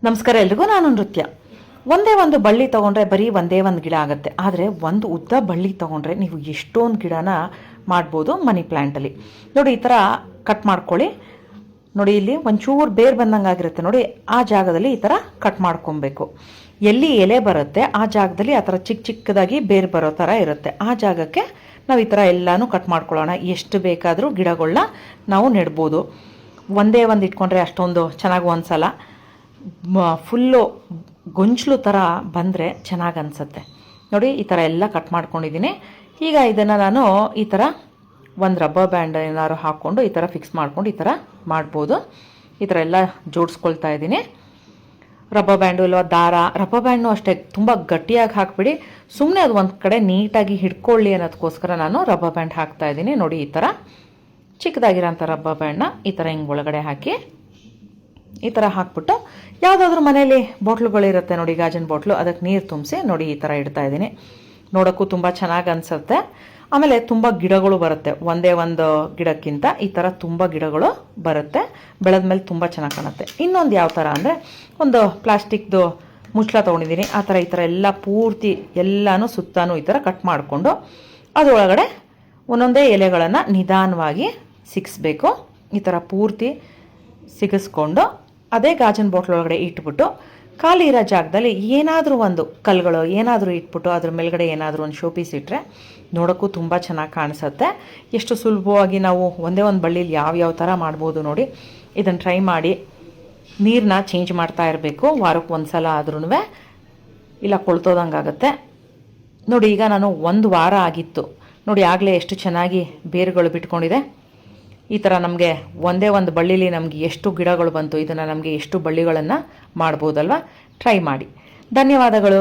ನಮಸ್ಕಾರ ಎಲ್ರಿಗೂ. ನಾನು ನೃತ್ಯ. ಒಂದೇ ಒಂದು ಬಳ್ಳಿ ತೊಗೊಂಡ್ರೆ ಬರೀ ಒಂದೇ ಒಂದು ಗಿಡ ಆಗುತ್ತೆ. ಆದರೆ ಒಂದು ಉದ್ದ ಬಳ್ಳಿ ತೊಗೊಂಡ್ರೆ ನೀವು ಎಷ್ಟೊಂದು ಗಿಡನ ಮಾಡ್ಬೋದು ಮನಿ ಪ್ಲ್ಯಾಂಟಲ್ಲಿ. ನೋಡಿ, ಈ ಥರ ಕಟ್ ಮಾಡ್ಕೊಳ್ಳಿ. ನೋಡಿ, ಇಲ್ಲಿ ಒಂಚೂರು ಬೇರು ಬಂದಂಗೆ ಆಗಿರುತ್ತೆ ನೋಡಿ, ಆ ಜಾಗದಲ್ಲಿ ಈ ಥರ ಕಟ್ ಮಾಡ್ಕೊಬೇಕು. ಎಲ್ಲಿ ಎಲೆ ಬರುತ್ತೆ ಆ ಜಾಗದಲ್ಲಿ ಆ ಥರ ಚಿಕ್ಕ ಚಿಕ್ಕದಾಗಿ ಬೇರು ಬರೋ ಥರ ಇರುತ್ತೆ. ಆ ಜಾಗಕ್ಕೆ ನಾವು ಈ ಥರ ಎಲ್ಲನೂ ಕಟ್ ಮಾಡ್ಕೊಳ್ಳೋಣ. ಎಷ್ಟು ಬೇಕಾದರೂ ಗಿಡಗಳನ್ನ ನಾವು ನೆಡ್ಬೋದು. ಒಂದೇ ಒಂದು ಇಟ್ಕೊಂಡ್ರೆ ಅಷ್ಟೊಂದು ಚೆನ್ನಾಗಿ ಅನಿಸಲ್ಲ. ಫುಲ್ಲು ಗೊಂಚಲು ಥರ ಬಂದರೆ ಚೆನ್ನಾಗಿ ಅನಿಸುತ್ತೆ. ನೋಡಿ, ಈ ಥರ ಎಲ್ಲ ಕಟ್ ಮಾಡ್ಕೊಂಡಿದ್ದೀನಿ. ಈಗ ಇದನ್ನು ನಾನು ಈ ಥರ ಒಂದು ರಬ್ಬರ್ ಬ್ಯಾಂಡ್ ಏನಾದ್ರು ಹಾಕ್ಕೊಂಡು ಈ ಥರ ಫಿಕ್ಸ್ ಮಾಡ್ಕೊಂಡು ಈ ಥರ ಮಾಡ್ಬೋದು. ಈ ಥರ ಎಲ್ಲ ಜೋಡಿಸ್ಕೊಳ್ತಾ ಇದ್ದೀನಿ. ರಬ್ಬರ್ ಬ್ಯಾಂಡು ಇಲ್ವ ದಾರ, ರಬ್ಬರ್ ಬ್ಯಾಂಡು ಅಷ್ಟೇ ತುಂಬ ಗಟ್ಟಿಯಾಗಿ ಹಾಕಿಬಿಡಿ, ಸುಮ್ಮನೆ ಅದು ಒಂದು ಕಡೆ ನೀಟಾಗಿ ಹಿಡ್ಕೊಳ್ಳಿ ಅನ್ನೋದಕ್ಕೋಸ್ಕರ ನಾನು ರಬ್ಬರ್ ಬ್ಯಾಂಡ್ ಹಾಕ್ತಾ ಇದ್ದೀನಿ. ನೋಡಿ, ಈ ಥರ ಚಿಕ್ಕದಾಗಿರೋಂಥ ರಬ್ಬರ್ ಬ್ಯಾಂಡನ್ನ ಈ ಥರ ಹಿಂಗೆ ಒಳಗಡೆ ಹಾಕಿ ಈ ಥರ ಹಾಕ್ಬಿಟ್ಟು ಯಾವುದಾದ್ರೂ ಮನೇಲಿ ಬಾಟ್ಲುಗಳಿರುತ್ತೆ ನೋಡಿ, ಗಾಜಿನ ಬಾಟ್ಲು, ಅದಕ್ಕೆ ನೀರು ತುಂಬಿಸಿ ನೋಡಿ ಈ ಥರ ಇಡ್ತಾ ಇದ್ದೀನಿ. ನೋಡೋಕ್ಕೂ ತುಂಬ ಚೆನ್ನಾಗಿ ಅನಿಸುತ್ತೆ. ಆಮೇಲೆ ತುಂಬ ಗಿಡಗಳು ಬರುತ್ತೆ. ಒಂದೇ ಒಂದು ಗಿಡಕ್ಕಿಂತ ಈ ಥರ ತುಂಬ ಗಿಡಗಳು ಬರುತ್ತೆ. ಬೆಳೆದ ಮೇಲೆ ತುಂಬ ಚೆನ್ನಾಗಿ ಕಾಣುತ್ತೆ. ಇನ್ನೊಂದು ಯಾವ ಥರ ಅಂದರೆ, ಒಂದು ಪ್ಲಾಸ್ಟಿಕ್ದು ಮುಚ್ಚಳ ತೊಗೊಂಡಿದ್ದೀನಿ. ಆ ಥರ ಈ ಥರ ಎಲ್ಲ ಪೂರ್ತಿ ಎಲ್ಲನೂ ಸುತ್ತಾನು ಈ ಥರ ಕಟ್ ಮಾಡಿಕೊಂಡು ಅದರೊಳಗಡೆ ಒಂದೊಂದೇ ಎಲೆಗಳನ್ನು ನಿಧಾನವಾಗಿ ಸಿಗಿಸ್ಬೇಕು. ಈ ಥರ ಪೂರ್ತಿ ಸಿಗಿಸ್ಕೊಂಡು ಅದೇ ಗಾಜಿನ ಬಾಟ್ಲ್ ಒಳಗಡೆ ಇಟ್ಬಿಟ್ಟು ಖಾಲಿ ಇರೋ ಜಾಗದಲ್ಲಿ ಏನಾದರೂ ಒಂದು ಕಲ್ಲುಗಳು ಏನಾದರೂ ಇಟ್ಬಿಟ್ಟು ಅದ್ರ ಮೇಲ್ಗಡೆ ಏನಾದರೂ ಒಂದು ಶೋ ಪೀಸ್ ಇಟ್ಟರೆ ನೋಡೋಕ್ಕೂ ತುಂಬ ಚೆನ್ನಾಗಿ ಕಾಣಿಸುತ್ತೆ. ಎಷ್ಟು ಸುಲಭವಾಗಿ ನಾವು ಒಂದೇ ಒಂದು ಬಳ್ಳಿಲಿ ಯಾವ ಥರ ಮಾಡ್ಬೋದು ನೋಡಿ. ಇದನ್ನು ಟ್ರೈ ಮಾಡಿ. ನೀರನ್ನ ಚೇಂಜ್ ಮಾಡ್ತಾ ಇರಬೇಕು ವಾರಕ್ಕೆ ಒಂದು ಸಲ ಆದ್ರೂ, ಇಲ್ಲ ಕೊಳ್ತೋದಂಗಾಗುತ್ತೆ. ನೋಡಿ, ಈಗ ನಾನು 1 ವಾರ ಆಗಿತ್ತು ನೋಡಿ, ಆಗಲೇ ಎಷ್ಟು ಚೆನ್ನಾಗಿ ಬೇರುಗಳು ಬಿಟ್ಕೊಂಡಿದೆ. ಈ ಥರ ನಮಗೆ ಒಂದೇ ಒಂದು ಬಳ್ಳಿಲಿ ನಮಗೆ ಎಷ್ಟು ಗಿಡಗಳು ಬಂತು, ಇದನ್ನು ನಮಗೆ ಎಷ್ಟು ಬಳ್ಳಿಗಳನ್ನು ಮಾಡ್ಬೋದಲ್ವ. ಟ್ರೈ ಮಾಡಿ. ಧನ್ಯವಾದಗಳು.